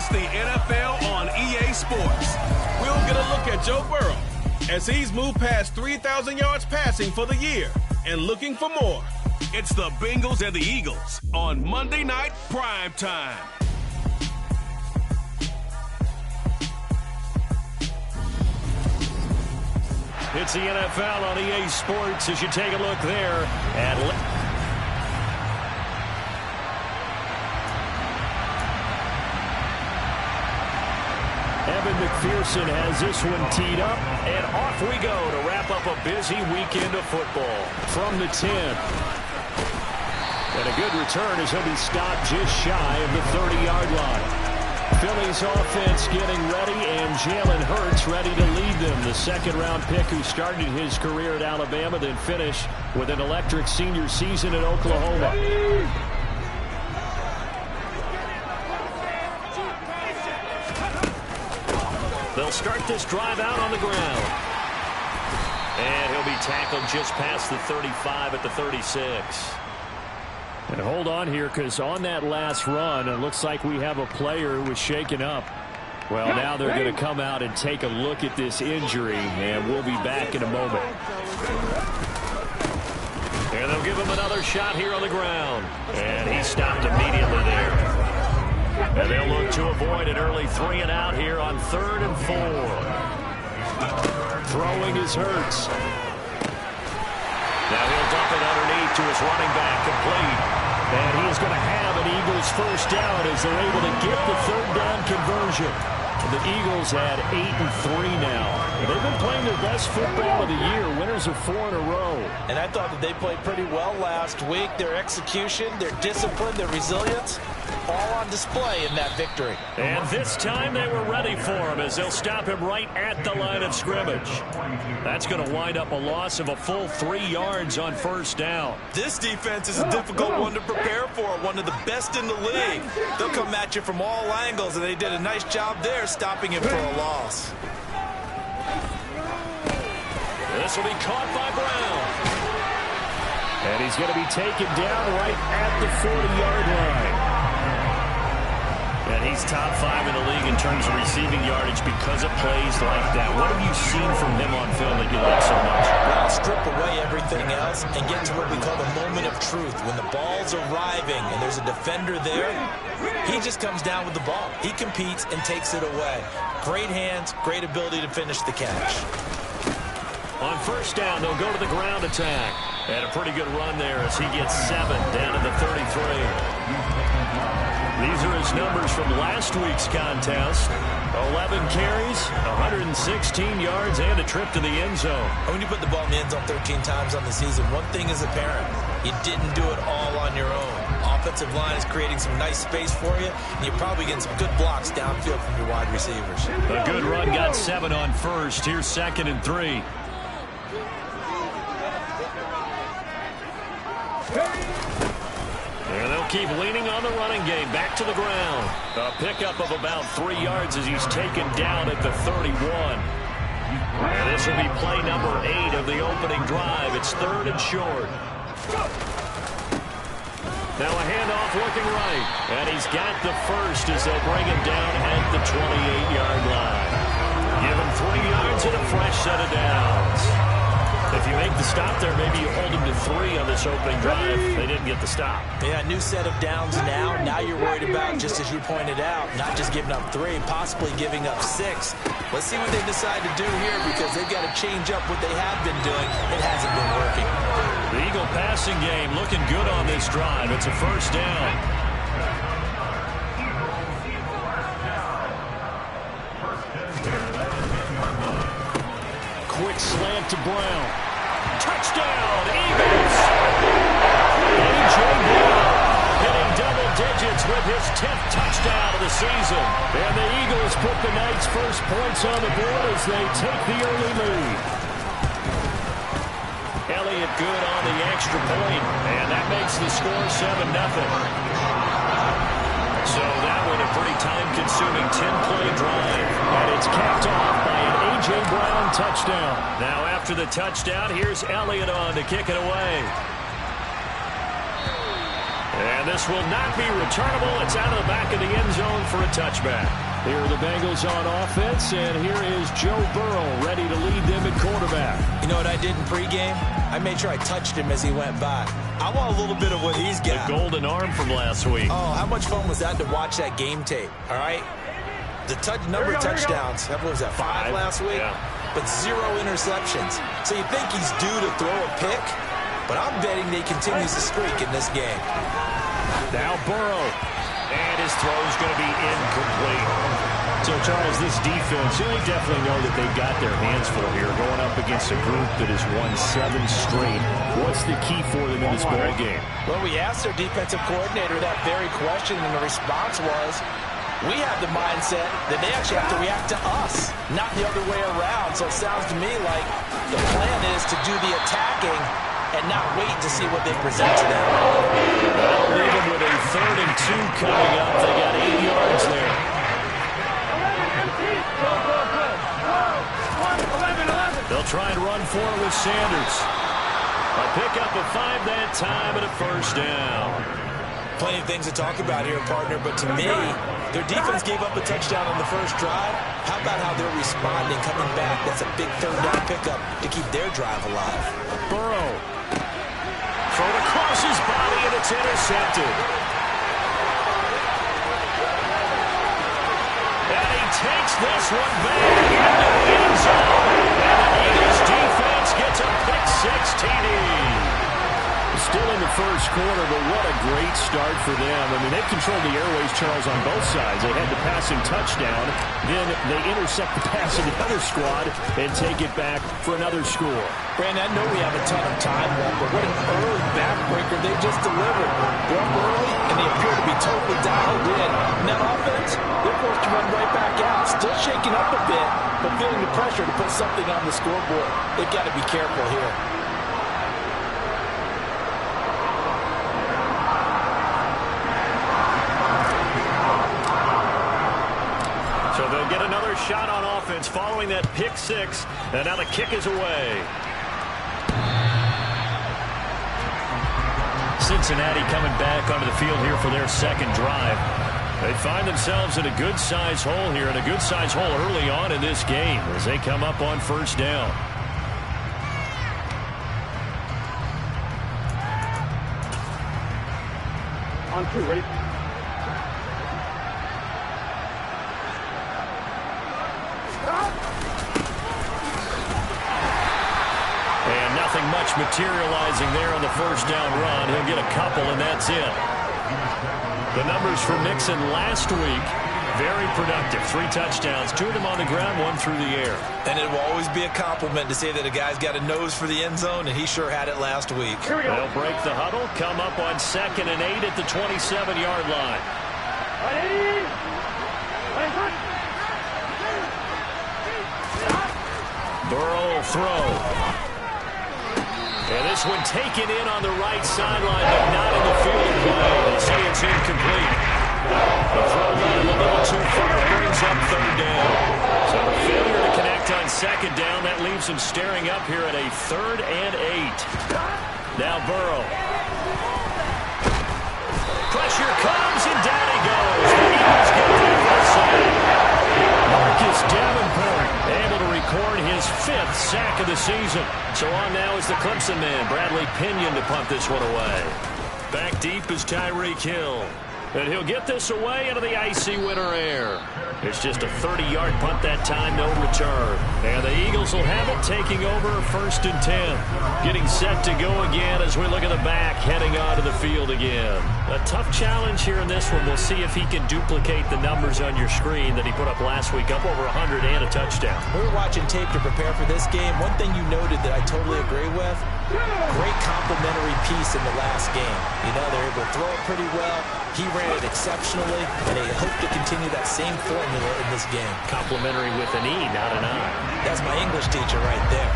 It's the NFL on EA Sports. We'll get a look at Joe Burrow as he's moved past 3,000 yards passing for the year and looking for more. It's the Bengals and the Eagles on Monday Night Prime Time. It's the NFL on EA Sports as you take a look there at Evan McPherson has this one teed up, and off we go to wrap up a busy weekend of football. From the 10. And a good return as he'll be stopped just shy of the 30-yard line. Philly's offense getting ready, and Jalen Hurts ready to lead them. The second-round pick who started his career at Alabama, then finished with an electric senior season at Oklahoma. They'll start this drive out on the ground. And he'll be tackled just past the 35 at the 36. And hold on here, because on that last run, it looks like we have a player who was shaken up. Well, now they're going to come out and take a look at this injury, and we'll be back in a moment. And they'll give him another shot here on the ground. And he stopped immediately there. And they'll look to avoid an early 3 and out here on 3rd and 4. Throwing is Hurts. Now he'll dump it underneath to his running back, complete. And he is going to have an Eagles first down as they're able to get the 3rd down conversion. The Eagles had 8-3 now. They've been playing their best football of the year. Winners of 4 in a row. And I thought that they played pretty well last week. Their execution, their discipline, their resilience, all on display in that victory. And this time they were ready for him as they'll stop him right at the line of scrimmage. That's going to wind up a loss of a full 3 yards on first down. This defense is a difficult one to prepare for, one of the best in the league. They'll come at you from all angles, and they did a nice job there stopping him for a loss. This will be caught by Brown. And he's going to be taken down right at the 40-yard line. And he's top 5 in the league in terms of receiving yardage because of plays like that. What have you seen from him on film that you like so much? Well, strip away everything else and get to what we call the moment of truth. When the ball's arriving and there's a defender there, he just comes down with the ball. He competes and takes it away. Great hands, great ability to finish the catch. On first down, they'll go to the ground attack. And a pretty good run there as he gets 7 down to the 33. These are his numbers from last week's contest. 11 carries, 116 yards, and a trip to the end zone. When you put the ball in the end zone 13 times on the season, one thing is apparent. You didn't do it all on your own. Offensive line is creating some nice space for you, and you're probably getting some good blocks downfield from your wide receivers. A good run, got 7 on first. Here's 2nd and 3. And they'll keep leaning on the running game. Back to the ground. A pickup of about 3 yards as he's taken down at the 31. And this will be play number 8 of the opening drive. It's 3rd and short. Now a handoff looking right. And he's got the first as they'll bring him down at the 28-yard line. Give him 3 yards and a fresh set of downs. If you make the stop there, maybe you hold them to 3 on this opening drive. They didn't get the stop. Yeah, new set of downs now. Now you're worried about, just as you pointed out, not just giving up 3, possibly giving up 6. Let's see what they decide to do here because they've got to change up what they have been doing. It hasn't been working. The Eagle passing game looking good on this drive. It's a first down. Quick slant to Brown. Touchdown, Eagles! A.J. Brown hitting double digits with his 10th touchdown of the season. And the Eagles put the Knights' first points on the board as they take the early lead. Elliott good on the extra point, and that makes the score 7-0. So that one a pretty time-consuming 10-play drive. And it's capped off by an A.J. Brown touchdown. Now after the touchdown, here's Elliott on to kick it away. And this will not be returnable. It's out of the back of the end zone for a touchback. Here are the Bengals on offense, and here is Joe Burrow ready to lead them at quarterback. You know what I did in pregame? I made sure I touched him as he went by. I want a little bit of what he's got. The golden arm from last week. Oh, how much fun was that to watch that game tape, all right? The number of touchdowns, what was that, 5 last week? Yeah. But 0 interceptions. So you think he's due to throw a pick? But I'm betting that he continues to streak in this game. Now Burrow. And his throw is going to be incomplete. So, Charles, this defense, they definitely know that they've got their hands full here, going up against a group that has won 7 straight. What's the key for them in this ball game? Well, we asked their defensive coordinator that very question, and the response was, we have the mindset that they actually have to react to us, not the other way around. So it sounds to me like the plan is to do the attacking and not wait to see what they present to them. That'll leave them with a 3rd and 2 coming up. They got 8 yards there. They'll try and run for it with Sanders. A pickup of 5 that time and a first down. Plenty of things to talk about here, partner, but to me, their defense gave up a touchdown on the first drive. How about how they're responding, coming back? That's a big 3rd down pickup to keep their drive alive. Burrow. Thrown across his body, and it's intercepted. And he takes this one back into the end zone. And the Eagles defense gets a pick-6 TD. Still in the first quarter, but what a great start for them. I mean, they've controlled the airways, Charles, on both sides. They had the passing touchdown. Then they intercept the pass of the other squad and take it back for another score. Brandon, I know we have a ton of time left, but what an early backbreaker they just delivered. They're up early, and they appear to be totally dialed in. And that offense, they're forced to run right back out. Still shaking up a bit, but feeling the pressure to put something on the scoreboard. They've got to be careful here. So they'll get another shot on offense following that pick-6, and now the kick is away. Cincinnati coming back onto the field here for their second drive. They find themselves in a good-sized hole here, and a good-sized hole early on in this game as they come up on first down. On 2, ready? And nothing much materializing there on the first down run. He'll get a couple, and that's it. The numbers for Mixon last week, very productive. 3 touchdowns, 2 of them on the ground, 1 through the air. And it will always be a compliment to say that a guy's got a nose for the end zone, and he sure had it last week. They'll break the huddle, come up on 2nd and 8 at the 27-yard line. Burrow will throw. And this one taken in on the right sideline, but not in the field of play. They say it's incomplete. The throw got a little too far, brings up 3rd down. So a failure to connect on 2nd down. That leaves him staring up here at a 3rd and 8. Now Burrow. Pressure comes, and down he goes. The Eagles get there for the sack. Marcus Davenport able to record his 5th sack of the season. So on now is the Clemson man, Bradley Pinion, to punt this one away. Back deep is Tyreek Hill. And he'll get this away into the icy winter air. It's just a 30-yard punt that time, no return. And the Eagles will have it, taking over 1st and 10. Getting set to go again as we look at the back, heading onto the field again. A tough challenge here in this one. We'll see if he can duplicate the numbers on your screen that he put up last week, up over 100 and a touchdown. We were watching tape to prepare for this game. One thing you noted that I totally agree with, great complimentary piece in the last game. You know, they're able to throw it pretty well. He ran it exceptionally, and they hope to continue that same formula in this game. Complimentary with an E, not an I. That's my English teacher right there.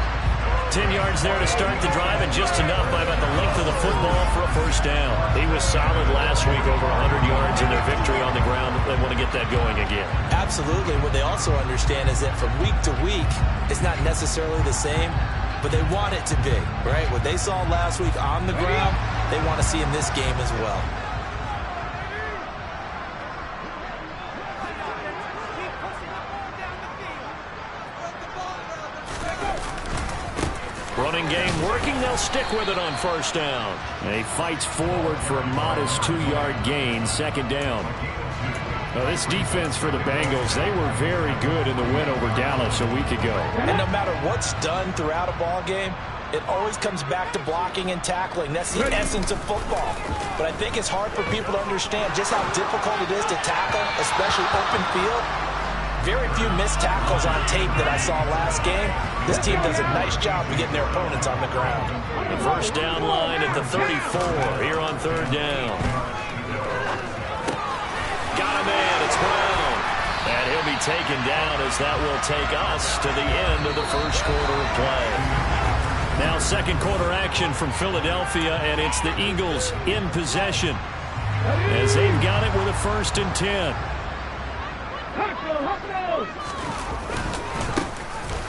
10 yards there to start the drive, and just enough by about the length of the football for a first down. He was solid last week, over 100 yards in their victory on the ground. They want to get that going again. Absolutely. What they also understand is that from week to week, it's not necessarily the same, but they want it to be, right? What they saw last week on the ground, they want to see in this game as well. Running game working. They'll stick with it on first down. And he fights forward for a modest 2-yard gain. Second down. Well, this defense for the Bengals, they were very good in the win over Dallas a week ago. And no matter what's done throughout a ball game, it always comes back to blocking and tackling. That's the essence of football. But I think it's hard for people to understand just how difficult it is to tackle, especially open field. Very few missed tackles on tape that I saw last game. This team does a nice job of getting their opponents on the ground. The first down line at the 34 here on third down. Got a man. It's Brown. And he'll be taken down as that will take us to the end of the first quarter of play. Now second quarter action from Philadelphia, and it's the Eagles in possession as they've got it with a 1st and 10.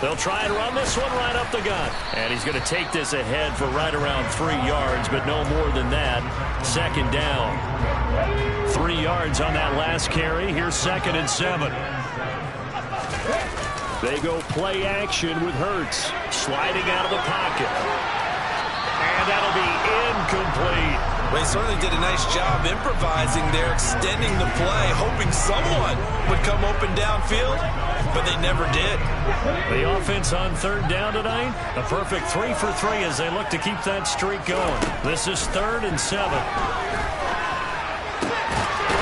They'll try and run this one right up the gut. And he's going to take this ahead for right around 3 yards, but no more than that. Second down. 3 yards on that last carry. Here's 2nd and 7. They go play action with Hurts. Sliding out of the pocket. And that'll be incomplete. Well, he certainly did a nice job improvising there, extending the play, hoping someone would come open downfield, but they never did. The offense on third down tonight, a perfect 3 for 3 as they look to keep that streak going. This is 3rd and 7.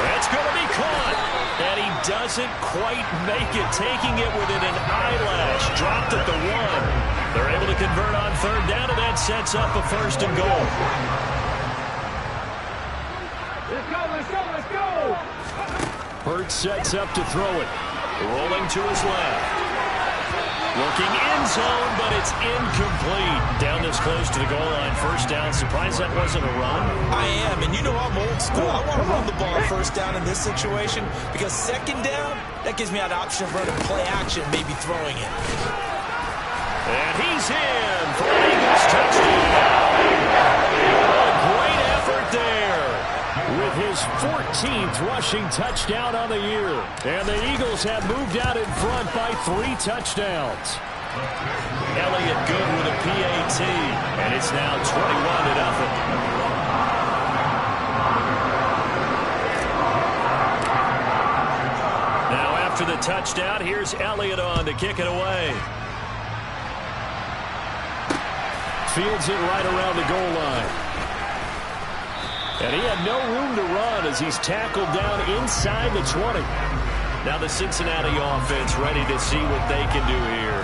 That's going to be caught. And he doesn't quite make it, taking it within an eyelash. Dropped at the 1. They're able to convert on third down, and that sets up a 1st and goal. Let's go! Hurts sets up to throw it. Rolling to his left. Looking end zone, but it's incomplete. Down this close to the goal line. First down. Surprised that wasn't a run? I am, and you know I'm old school. I want to run the ball first down in this situation because second down, that gives me an option of running play action, maybe throwing it. And he's in for an Eagles touchdown. A great effort there with his 14th rushing touchdown on the year. And the Eagles have moved out in front by 3 touchdowns. Elliott good with a PAT, and it's now 21-0. Now after the touchdown, here's Elliott on to kick it away. Fields it right around the goal line. And he had no room to run as he's tackled down inside the 20. Now the Cincinnati offense ready to see what they can do here.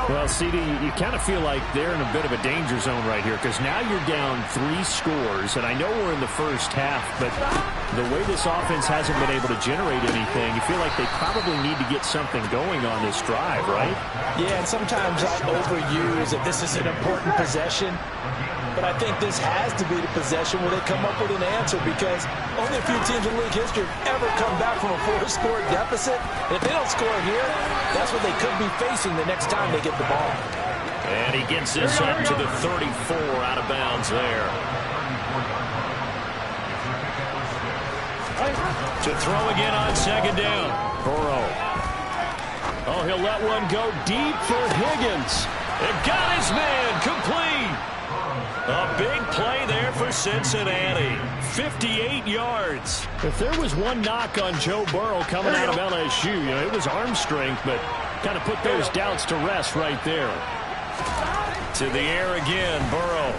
Well, CD, you kind of feel like they're in a bit of a danger zone right here because now you're down 3 scores, and I know we're in the first half, but the way this offense hasn't been able to generate anything, you feel like they probably need to get something going on this drive, right? Yeah, and sometimes I'll overuse if this is an important possession. But I think this has to be the possession where they come up with an answer because only a few teams in league history have ever come back from a 4-score deficit. And if they don't score here, that's what they could be facing the next time they get the ball. And he gets this up to the 34 out of bounds there. To throw again on second down. Burrow. Oh, he'll let one go deep for Higgins. It got his man complete. A big play there for Cincinnati. 58 yards. If there was one knock on Joe Burrow coming out of LSU, it was arm strength, but kind of put those doubts to rest right there. To the air again, Burrow.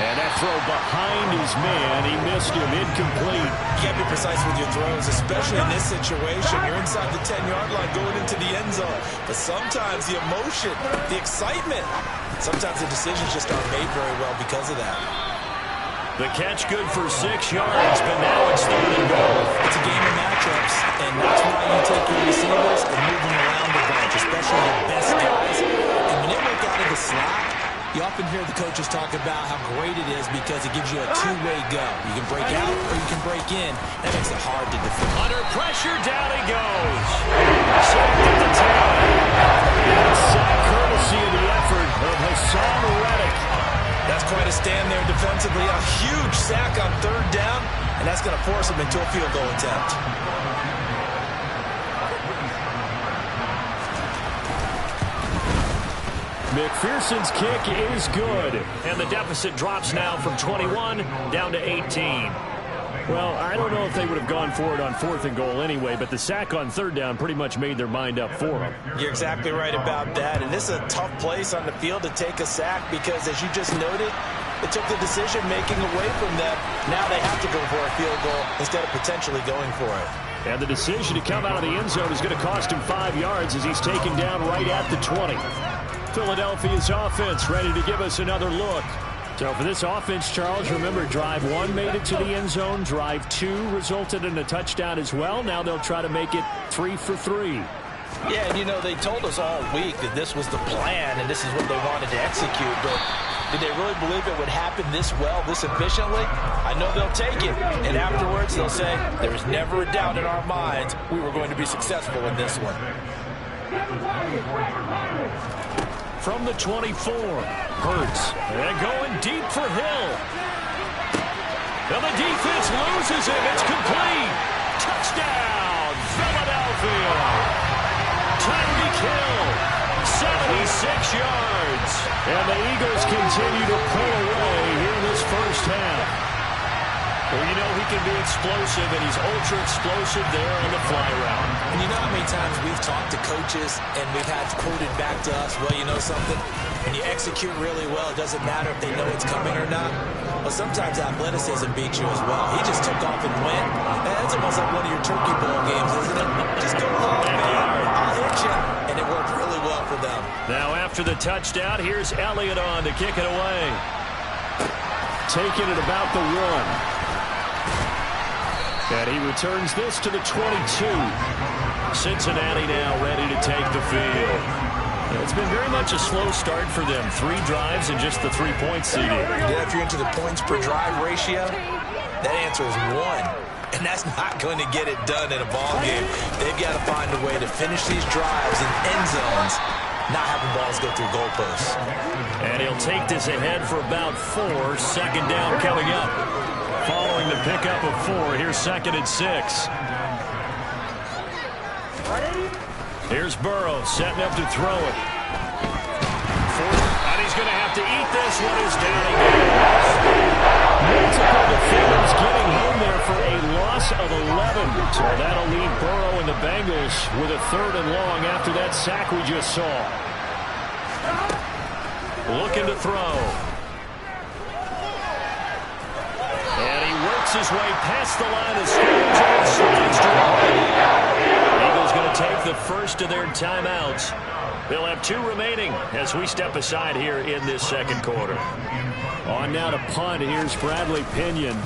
And that throw behind his man. He missed him, incomplete. You got to be precise with your throws, especially in this situation. You're inside the 10-yard line going into the end zone. But sometimes the emotion, the excitement, sometimes the decisions just aren't made very well because of that. The catch good for 6 yards, but now it's 3rd and goal. It's a game of matchups, and that's why you take your receivers and move them around the bunch, especially your best guys. And when they work out of the slot, you often hear the coaches talk about how great it is because it gives you a two-way go. You can break out or you can break in. That makes it hard to defend. Under pressure, down he goes. Sacked at the 10. Sack courtesy of the effort of Hassan Reddick. That's quite a stand there defensively. A huge sack on third down, and that's going to force him into a field goal attempt. McPherson's kick is good. And the deficit drops now from 21 down to 18. Well, I don't know if they would have gone for it on 4th and goal anyway, but the sack on 3rd down pretty much made their mind up for them. You're exactly right about that. And this is a tough place on the field to take a sack because, as you just noted, it took the decision-making away from them. Now they have to go for a field goal instead of potentially going for it. And the decision to come out of the end zone is going to cost him 5 yards as he's taken down right at the 20. Philadelphia's offense ready to give us another look. So for this offense, Charles, remember, drive 1 made it to the end zone. Drive 2 resulted in a touchdown as well. Now they'll try to make it 3 for 3. Yeah, and you know, they told us all week that this was the plan and this is what they wanted to execute, but did they really believe it would happen this well, this efficiently? I know they'll take it, and afterwards they'll say, there was never a doubt in our minds we were going to be successful in this one. From the 24, Hurts, and going deep for Hill. And the defense loses him. It's complete. Touchdown, Philadelphia. Tyreek Hill, 76 yards. And the Eagles continue to pull away here in this first half. Well, you know he can be explosive, and he's ultra-explosive there on the fly route. And you know how many times we've talked to coaches and we've had quoted back to us, well, you know something? When you execute really well, it doesn't matter if they know it's coming or not. Well, sometimes athleticism beats you as well. He just took off and went. That's almost like one of your turkey bowl games, isn't it? Just go long, man. I'll hit you. And it worked really well for them. Now after the touchdown, here's Elliott on to kick it away. Taking it about the 1. And he returns this to the 22. Cincinnati now ready to take the field. It's been very much a slow start for them. 3 drives and just the 3 points CD. Yeah, if you're into the points per drive ratio, that answer is 1. And that's not going to get it done in a ball game. They've got to find a way to finish these drives in end zones, not having balls go through goalposts. And he'll take this ahead for about 4. 2nd down coming up. Following the pickup of 4, here's 2nd and 6. Here's Burrow setting up to throw it. And he's going to have to eat this one. Is down again. Multiple defenders getting home there for a loss of 11. So that'll leave Burrow and the Bengals with a 3rd and long after that sack we just saw. Looking to throw. And he works his way past the line of scrimmage and slides to the right. Eagles going to take the first of their timeouts. They'll have 2 remaining as we step aside here in this 2nd quarter. On now to punt. Here's Bradley Pinion.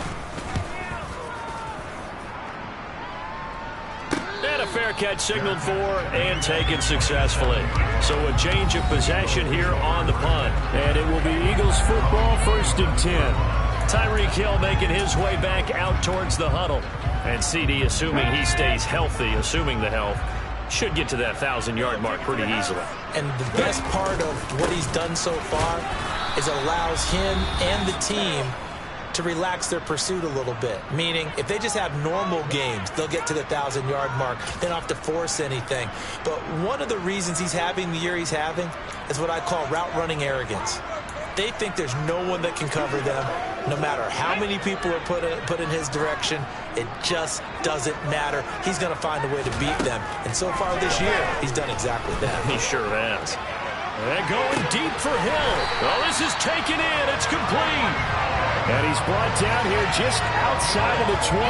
And a fair catch signaled for and taken successfully. So a change of possession here on the punt. And it will be Eagles football, 1st and 10. Tyreek Hill making his way back out towards the huddle. And CD, assuming he stays healthy, assuming the health, should get to that 1,000-yard mark pretty easily. And the best part of what he's done so far is allows him and the team to relax their pursuit a little bit. Meaning, if they just have normal games, they'll get to the 1,000-yard mark. They don't have to force anything. But one of the reasons he's having the year he's having is what I call route-running arrogance. They think there's no one that can cover them. No matter how many people are put in his direction, it just doesn't matter. He's going to find a way to beat them. And so far this year, he's done exactly that. He sure has. And going deep for Hill. Well, this is taken in. It's complete. And he's brought down here just outside of the 20.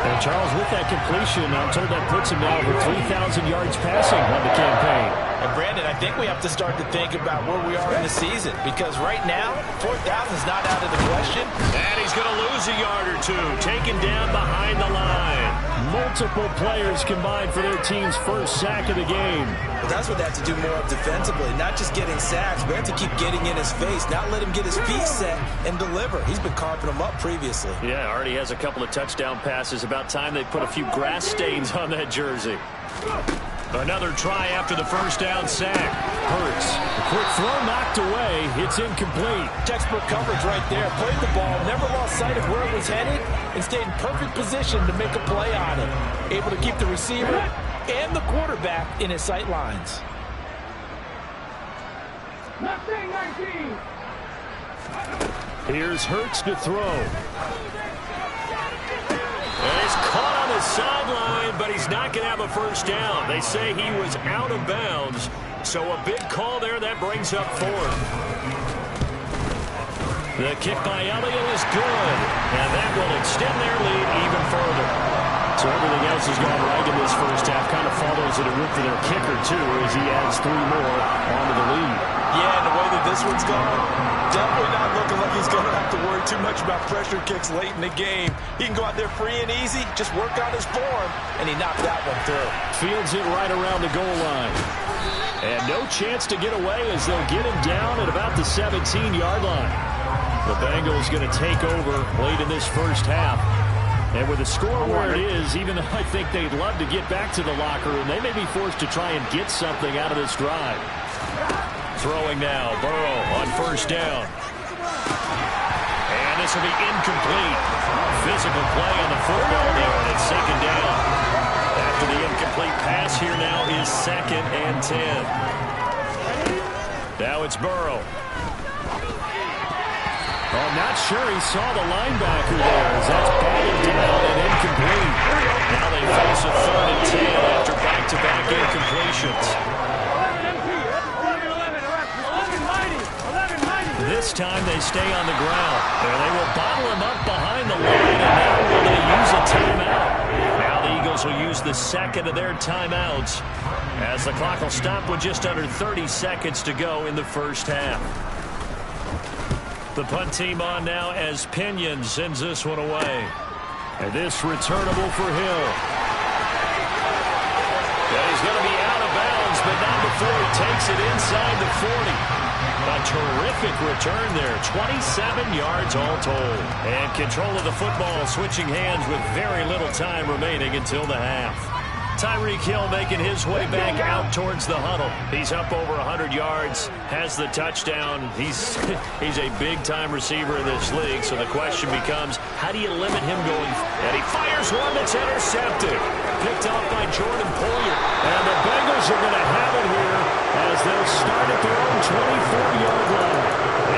And Charles, with that completion, I'm told that puts him now over 3,000 yards passing on the campaign. And Brandon, I think we have to start to think about where we are in the season, because right now, 4,000 is not out of the question. And he's going to lose a yard or 2, taken down behind the line. Multiple players combined for their team's first sack of the game. Well, that's what they have to do more of defensively, not just getting sacks, but have to keep getting in his face, not let him get his feet set and deliver. He's been carving them up previously. Yeah, already has a couple of touchdown passes. About time they put a few grass stains on that jersey. Another try after the first down sack. Hurts. A quick throw knocked away. It's incomplete. Textbook coverage right there. Played the ball, never lost sight of where it was headed, and stayed in perfect position to make a play on it. Able to keep the receiver and the quarterback in his sight lines. Here's Hurts to throw. And he's caught on the sideline, but he's not going to have a first down. They say he was out of bounds, so a big call there. That brings up fourth. The kick by Elliott is good, and that will extend their lead even further. So everything else has gone right in this first half. Kind of follows it a root for their kicker, too, as he adds 3 more onto the lead. Yeah, and the way that this one's gone, definitely not looking like he's going to have to worry too much about pressure kicks late in the game. He can go out there free and easy, just work on his form, and he knocked that one through. Fields it right around the goal line. And no chance to get away as they'll get him down at about the 17-yard line. The Bengals going to take over late in this first half. And with the score where it is, even though I think they'd love to get back to the locker room, they may be forced to try and get something out of this drive. Throwing now, Burrow on first down. And this will be incomplete. Physical play on the football there, and it's second down. After the incomplete pass, here now is 2nd and 10. Now it's Burrow. I'm not sure he saw the linebacker there as that's batted down and incomplete. Now they face a 3rd and 10 after back-to-back incompletions. This time they stay on the ground. And they will bottle him up behind the line, and now will they use a timeout. Now the Eagles will use the second of their timeouts as the clock will stop with just under 30 seconds to go in the first half. The punt team on now as Pinion sends this one away. And this returnable for Hill. And he's going to be out of bounds, but not before he takes it inside the 40. A terrific return there, 27 yards all told. And control of the football switching hands with very little time remaining until the half. Tyreek Hill making his way back out towards the huddle. He's up over 100 yards, has the touchdown. He's a big-time receiver in this league, so the question becomes, how do you limit him going? And he fires one that's intercepted. Picked off by Jordan Poyer. And the Bengals are going to have it here as they'll start at their own 24-yard line.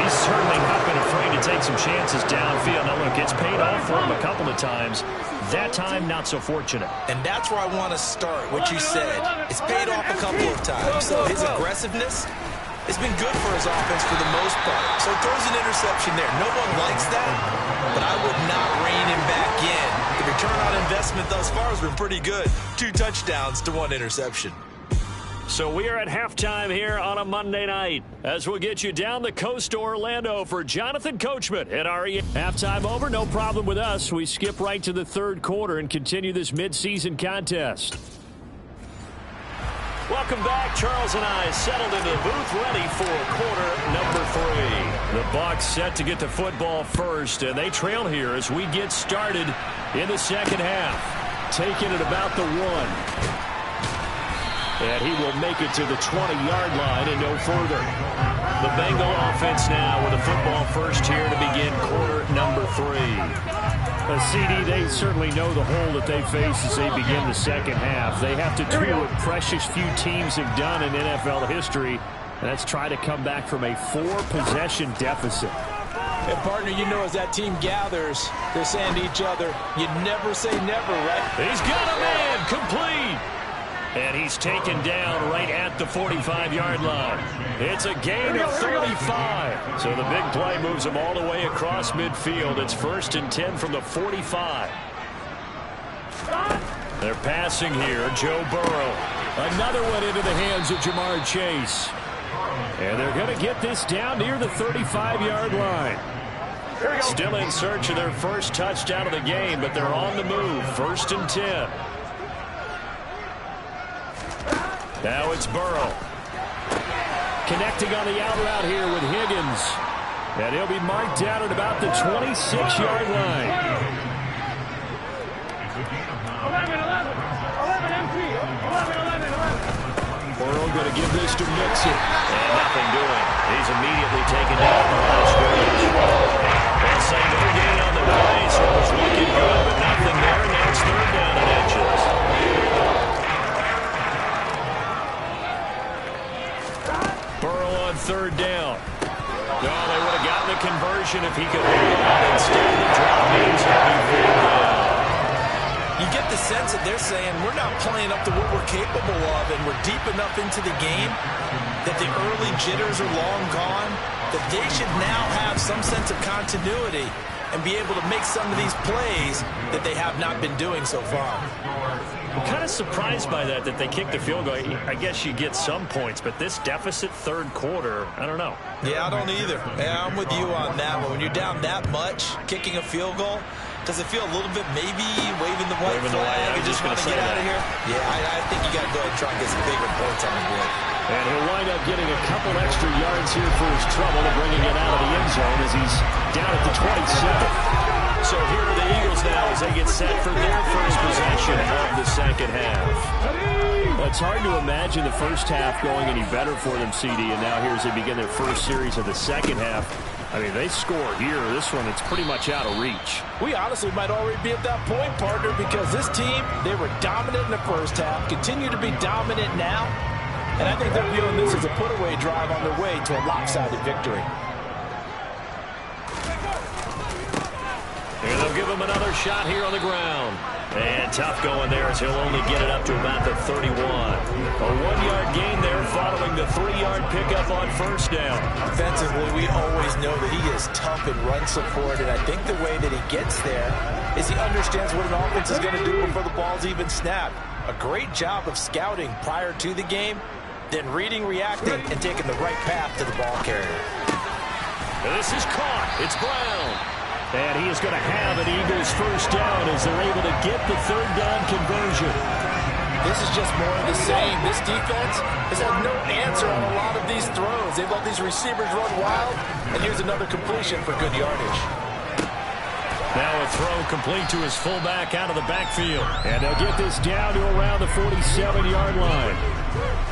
He's certainly not been afraid to take some chances downfield. Now, look, it's paid off for him a couple of times. That time, not so fortunate. And that's where I want to start, what you said. It's paid off a couple of times. So his aggressiveness has been good for his offense for the most part. So he throws an interception there. No one likes that, but I would not rein him back in. The return on investment thus far has been pretty good. 2 touchdowns to 1 interception. So we are at halftime here on a Monday night as we'll get you down the coast to Orlando for Jonathan Coachman at RE. Halftime over, no problem with us. We skip right to the 3rd quarter and continue this midseason contest. Welcome back. Charles and I settled into the booth ready for quarter number 3. The Bucs set to get the football first, and they trail here as we get started in the second half. Taking it about the 1. And he will make it to the 20-yard line and no further. The Bengal offense now with the football first here to begin quarter number 3. CD, they certainly know the hole that they face as they begin the second half. They have to do what precious few teams have done in NFL history, and that's try to come back from a 4-possession deficit. And, partner, you know as that team gathers, they're saying to each other, you never say never, right? He's got a man, complete. And he's taken down right at the 45-yard line. It's a gain of 35. So the big play moves him all the way across midfield. It's 1st and 10 from the 45. They're passing here. Joe Burrow. Another one into the hands of Jamar Chase. And they're going to get this down near the 35-yard line. Still in search of their first touchdown of the game, but they're on the move. 1st and 10. Now it's Burrow. Connecting on the out route here with Higgins. And he'll be marked down at about the 26-yard line. 11. Burrow going to give this to Mixon. And nothing doing. He's immediately taken down the line of scrimmage. They'll say no gain on the play, so it was looking good, but nothing there. And now it's 3rd down and inches. third down. No, they would have gotten the conversion if he could hold on. Instead, the drop means he'll be pulled down. You get the sense that they're saying we're not playing up to what we're capable of, and we're deep enough into the game that the early jitters are long gone, that they should now have some sense of continuity and be able to make some of these plays that they have not been doing so far. I'm kind of surprised by that they kicked the field goal. I guess you get some points, but this deficit third quarter, I don't know. Yeah, I don't either. Yeah, I'm with you on that one. When you're down that much, kicking a field goal, does it feel a little bit maybe waving the white flag and just want to get out of here? Yeah, I think you got to go ahead and try and get some bigger points on the board. And he'll wind up getting a couple extra yards here for his trouble and bringing it out of the end zone as he's down at the 27. So here are the Eagles now as they get set for their first possession of the second half. Well, it's hard to imagine the first half going any better for them, CD, and now here as they begin their first series of the second half. I mean, they score here. This one, it's pretty much out of reach. We honestly might already be at that point, partner, because this team, they were dominant in the first half, continue to be dominant now, and I think they're viewing this as a put-away drive on their way to a lopsided victory. And they'll give him another shot here on the ground. And tough going there as he'll only get it up to about the 31. A 1-yard gain there following the 3-yard pickup on first down. Offensively, we always know that he is tough in run support, and I think the way that he gets there is he understands what an offense is going to do before the ball's even snapped. A great job of scouting prior to the game, then reading, reacting, and taking the right path to the ball carrier. This is caught. It's Brown. And he is going to have an Eagles first down as they're able to get the third down conversion. This is just more of the same. This defense has had no answer on a lot of these throws. They've let these receivers run wild, and here's another completion for good yardage. Now a throw complete to his fullback out of the backfield. And they'll get this down to around the 47-yard line.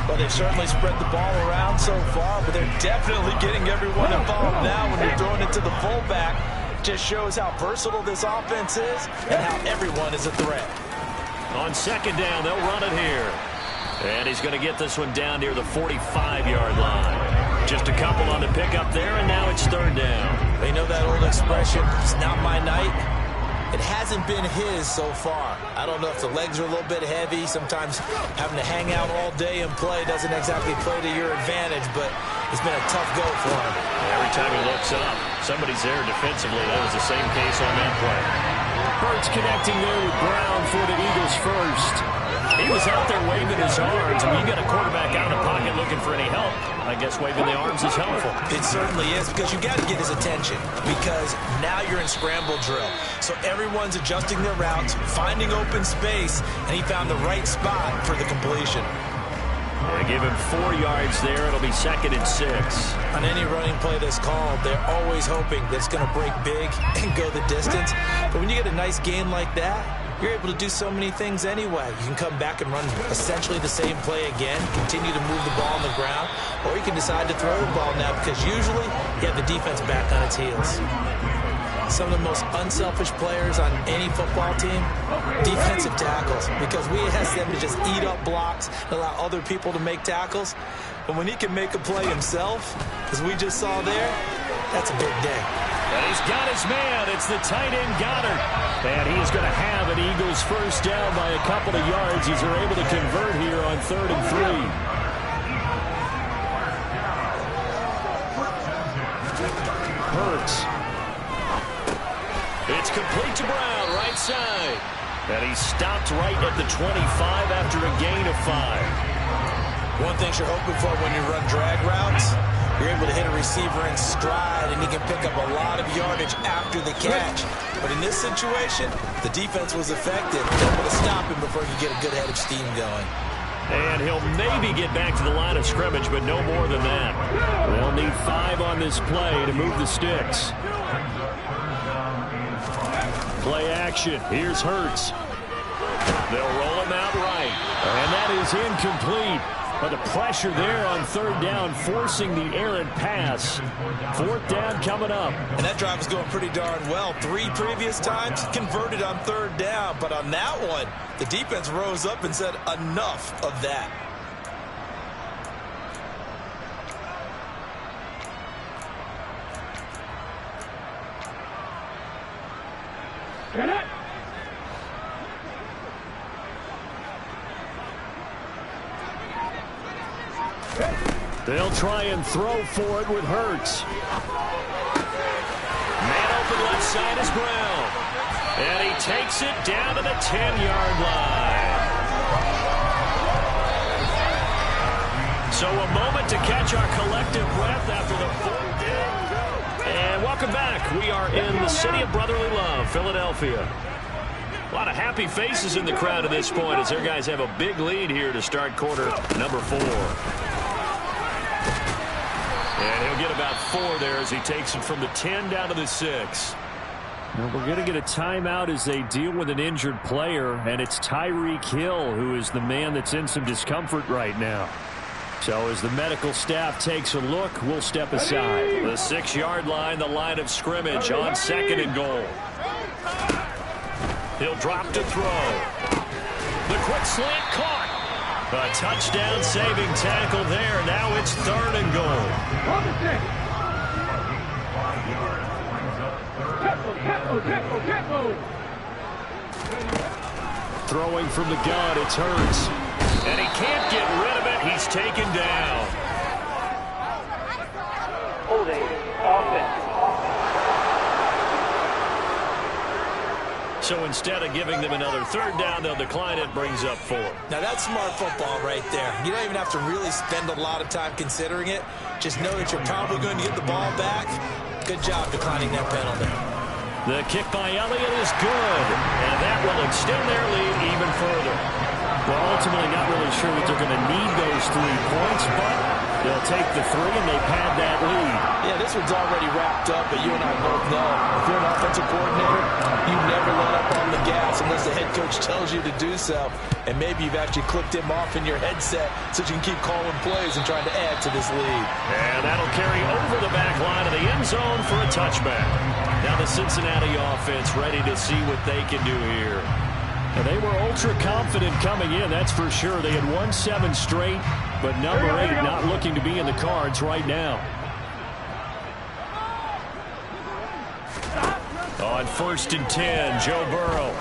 Well, they've certainly spread the ball around so far, but they're definitely getting everyone involved now when they're throwing it to the fullback. Just shows how versatile this offense is and how everyone is a threat. On second down, they'll run it here. And he's going to get this one down near the 45-yard line. Just a couple on the pickup there, and now it's third down. They know that old expression, it's not my night. It hasn't been his so far. I don't know if the legs are a little bit heavy. Sometimes having to hang out all day and play doesn't exactly play to your advantage, but it's been a tough go for him. Every time he looks up, somebody's there defensively. That was the same case on that play. Hurts connecting there with Brown for the Eagles first. He was out there waving his arms. When you got a quarterback out of the pocket looking for any help, I guess waving the arms is helpful. It certainly is, because you got to get his attention, because now you're in scramble drill. So everyone's adjusting their routes, finding open space, and he found the right spot for the completion. They give him 4 yards there. It'll be 2nd and 6. On any running play that's called, they're always hoping that it's going to break big and go the distance. But when you get a nice gain like that, you're able to do so many things anyway. You can come back and run essentially the same play again, continue to move the ball on the ground, or you can decide to throw the ball now, because usually you have the defense back on its heels. Some of the most unselfish players on any football team, defensive tackles, because we ask them to just eat up blocks and allow other people to make tackles. But when he can make a play himself, as we just saw there, that's a big day. And he's got his man. It's the tight end Goddard. And he is going to have an Eagles first down by a couple of yards as they're able to convert here on 3rd and 3. Hurts. It's complete to Brown, right side. And he stopped right at the 25 after a gain of 5. One thing you're hoping for when you run drag routes, you're able to hit a receiver in stride, and he can pick up a lot of yardage after the catch. But in this situation, the defense was effective, able to stop him before he could get a good head of steam going. And he'll maybe get back to the line of scrimmage, but no more than that. They'll need 5 on this play to move the sticks. Play action. Here's Hurts. They'll roll him out right. And that is incomplete. But the pressure there on 3rd down, forcing the errant pass. 4th down coming up. And that drive was going pretty darn well. 3 previous times, converted on 3rd down. But on that one, the defense rose up and said, enough of that. They'll try and throw for it with Hurts. Man open left side is Brown. And he takes it down to the 10-yard line. So a moment to catch our collective breath after the fourth down. And welcome back. We are in the city of brotherly love, Philadelphia. A lot of happy faces in the crowd at this point as their guys have a big lead here to start quarter number 4. And he'll get about 4 there as he takes it from the 10 down to the 6. Now we're going to get a timeout as they deal with an injured player, and it's Tyreek Hill who is the man that's in some discomfort right now. So as the medical staff takes a look, we'll step aside. The 6-yard line, the line of scrimmage on 2nd and goal. He'll drop to throw. The quick slant caught. A touchdown saving tackle there. Now it's 3rd and goal. Throwing from the gun, it's Hurts. And he can't get rid of it. He's taken down. Holding offense. So instead of giving them another 3rd down, they'll decline it, brings up 4. Now that's smart football right there. You don't even have to really spend a lot of time considering it. Just know that you're probably going to get the ball back. Good job declining that penalty. The kick by Elliott is good, and that will extend their lead even further. Well, ultimately not really sure that they're going to need those 3 points, but they'll take the 3 and they pad that lead. Yeah, this one's already wrapped up, but you and I both know if you're an offensive coordinator, you never let up on the gas unless the head coach tells you to do so. And maybe you've actually clicked him off in your headset so you can keep calling plays and trying to add to this lead. And that'll carry over the back line of the end zone for a touchback. Now the Cincinnati offense ready to see what they can do here. And they were ultra confident coming in, that's for sure. They had won 7 straight, but number 8 not looking to be in the cards right now. On 1st and 10, Joe Burrow.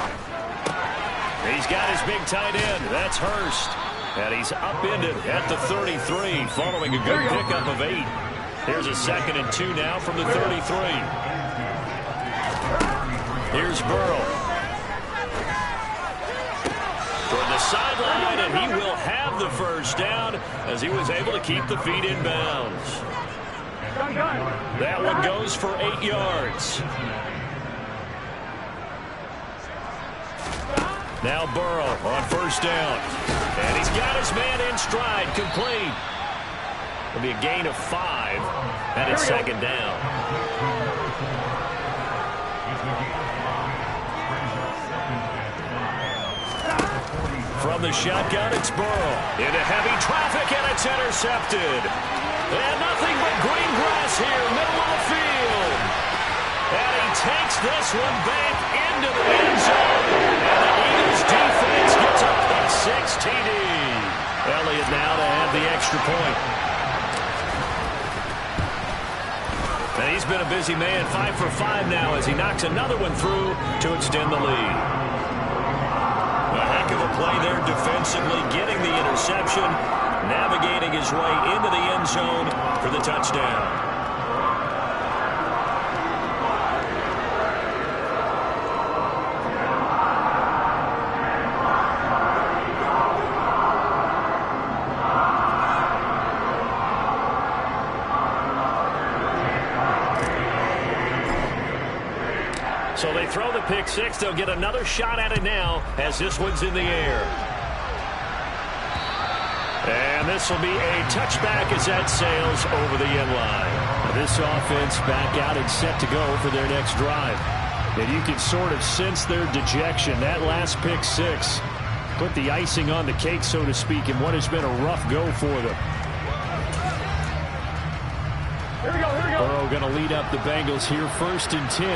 He's got his big tight end. That's Hurst. And he's upended at the 33 following a good pickup of 8. Here's a 2nd and 2 now from the 33. Here's Burrow. Toward the sideline, and he will have the 1st down as he was able to keep the feet in bounds. That one goes for 8 yards. Now Burrow on 1st down. And he's got his man in stride, complete. It'll be a gain of 5, and it's 2nd down. From the shotgun, it's Burrow. Into heavy traffic, and it's intercepted. And nothing but green grass here, middle of the field. And he takes this one back into the end zone. And the Eagles defense gets a pick-6 TD. Elliott now to have the extra point. And he's been a busy man, 5 for 5 now as he knocks another one through to extend the lead. A heck of a play there defensively, getting the interception, navigating his way into the end zone for the touchdown. So they throw the pick-6. They'll get another shot at it now as this one's in the air. And this will be a touchback as that sails over the end line. Now this offense back out and set to go for their next drive. And you can sort of sense their dejection. That last pick-6 put the icing on the cake, so to speak, in what has been a rough go for them. Burrow going to lead up the Bengals here, 1st and 10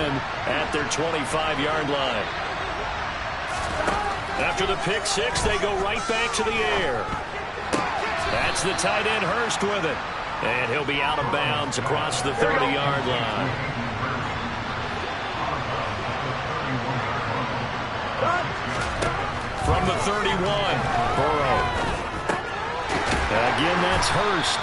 at their 25-yard line. After the pick-6, they go right back to the air. That's the tight end Hurst with it. And he'll be out of bounds across the 30-yard line. From the 31, Burrow. again, that's Hurst.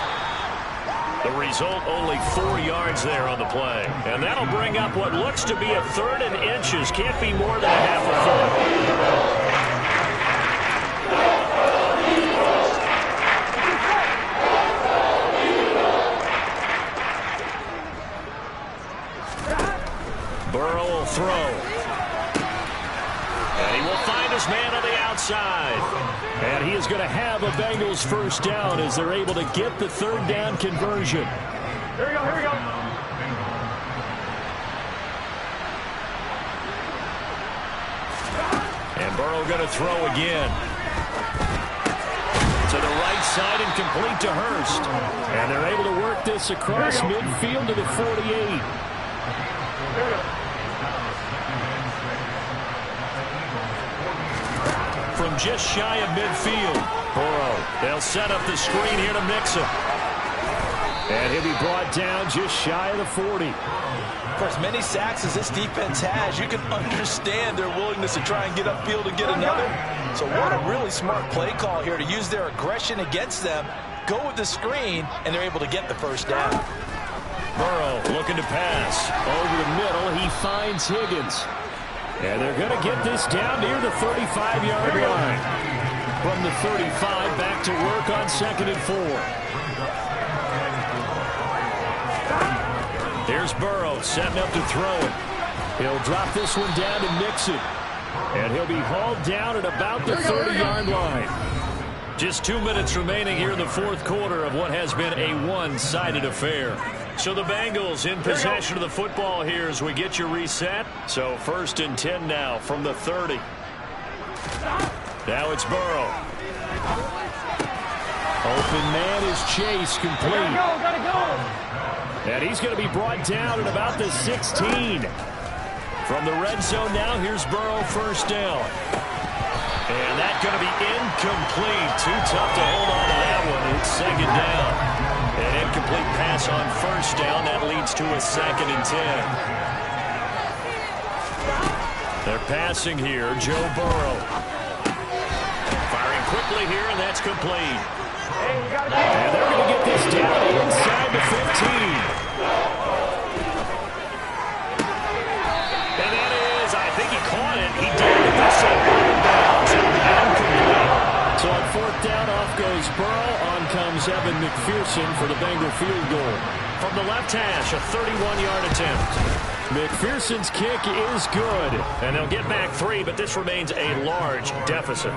The result, only 4 yards there on the play. And that'll bring up what looks to be a 3rd and inches. Can't be more than a half a foot. Burrow will throw. And he will find his man on the outside. And he is going to have a Bengals first down as they're able to get the 3rd down conversion. Here we go, here we go. And Burrow going to throw again. To the right side and complete to Hurst. And they're able to work this across midfield to the 48. From just shy of midfield. Burrow, they'll set up the screen here to mix him. And he'll be brought down just shy of the 40. For as many sacks as this defense has, you can understand their willingness to try and get upfield and get another. So what a really smart play call here to use their aggression against them, go with the screen, and they're able to get the first down. Burrow looking to pass. Over the middle, he finds Higgins. And they're going to get this down near the 35-yard line. From the 35, back to work on 2nd and 4. Here's Burrow setting up to throw it. He'll drop this one down to Mixon. And he'll be hauled down at about the 30-yard line. Just 2 minutes remaining here in the 4th quarter of what has been a one-sided affair. So the Bengals in possession of the football here as we get you reset. So 1st and 10 now from the 30. Now it's Burrow. Open man is Chase, complete. Gotta go. And he's going to be brought down at about the 16. From the red zone now, here's Burrow, first down. And that's going to be incomplete. Too tough to hold on to that one. It's 2nd down. An incomplete pass on first down. That leads to a 2nd and 10. They're passing here. Joe Burrow. Firing quickly here, and that's complete. And they're going to get this down inside the 15. And that is, I think he caught it. He did. That's a bounce. Incomplete. So on 4th down, off goes Burrow. On comes Evan McPherson for the Bengal field goal. From the left hash, a 31-yard attempt. McPherson's kick is good. And they'll get back 3, but this remains a large deficit.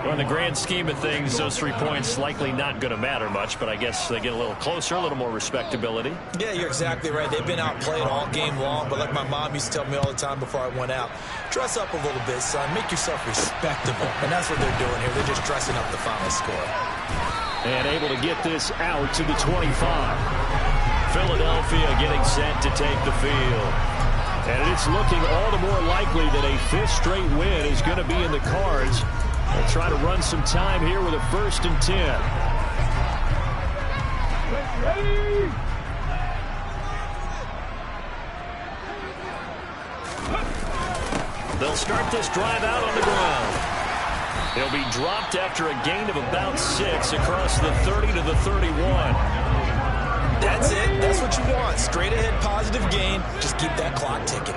Well, in the grand scheme of things, those 3 points likely not going to matter much, but I guess they get a little closer, a little more respectability. Yeah, you're exactly right. They've been outplayed all game long, but like my mom used to tell me all the time before I went out, dress up a little bit, son. Make yourself respectable. And that's what they're doing here. They're just dressing up the final score. And able to get this out to the 25. Philadelphia getting set to take the field. And it's looking all the more likely that a 5th straight win is going to be in the cards. They'll try to run some time here with a 1st and 10. They'll start this drive out on the ground. They'll be dropped after a gain of about 6 across the 30 to the 31. That's it. That's what you want. Straight ahead positive gain. Just keep that clock ticking.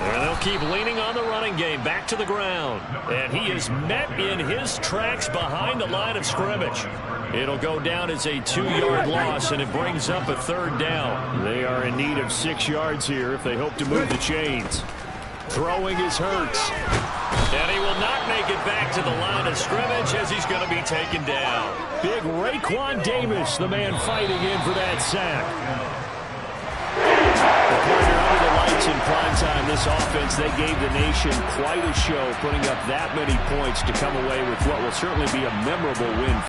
And they'll keep leaning on the running game. Back to the ground. And he is met in his tracks behind the line of scrimmage. It'll go down as a 2-yard loss, and it brings up a 3rd down. They are in need of 6 yards here if they hope to move the chains. Throwing is Hurts. And he will not make it back to the line of scrimmage as he's going to be taken down. Big Raekwon Davis, the man fighting in for that sack. Under the lights in prime time, this offense, they gave the nation quite a show, putting up that many points to come away with what will certainly be a memorable win.